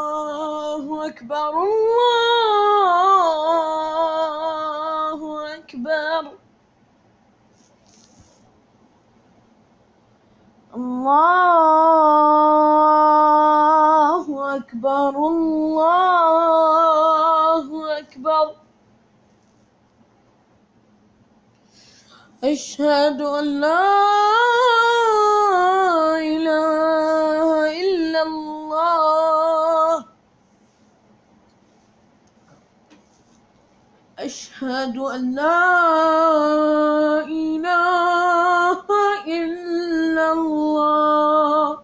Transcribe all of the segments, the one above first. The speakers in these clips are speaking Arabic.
الله أكبر الله أكبر الله أكبر الله أكبر أشهد أن لا إله إلا الله أشهد أن لا إله إلا الله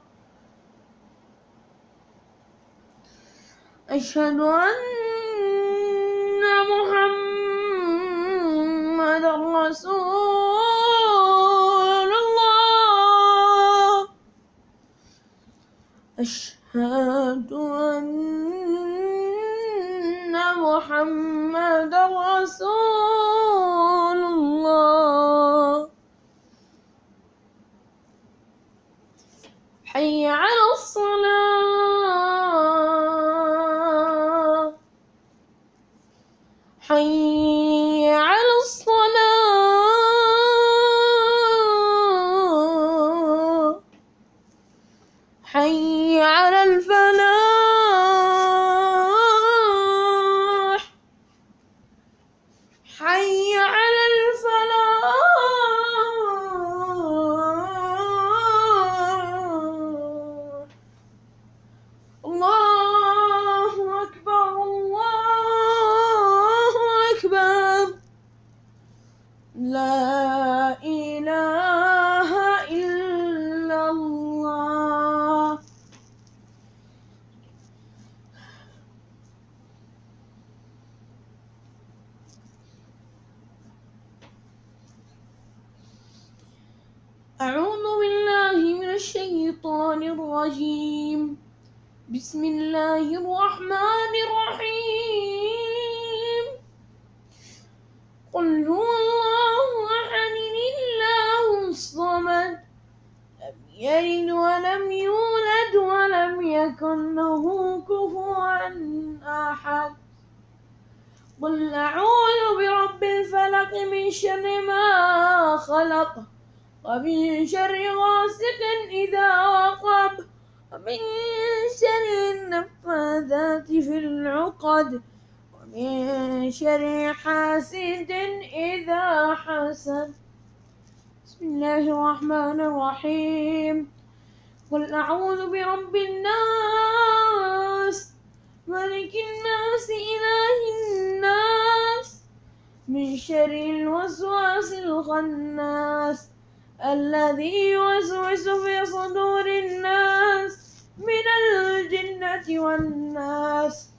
أشهد أن محمدا رسول الله أشهد أن محمدا رسول الله حي على الصلاة حي على الصلاة حي على الفلاح حي على الفلاح الله أكبر الله أكبر لا إله إلا الله أعوذ بالله من الشيطان الرجيم بسم الله الرحمن الرحيم قل هو الله أحد الله الصمد لم يلد ولم يولد ولم يكن له كفوا أحد قل أعوذ برب الفلق من شر ما خلق ومن شر غاسق إذا وقب ومن شر النفاثات في العقد ومن شر حاسد إذا حسد بسم الله الرحمن الرحيم قل أعوذ برب الناس ملك الناس إله الناس من شر الوسواس الخناس الذي يوسوس في صدور الناس من الجنة والناس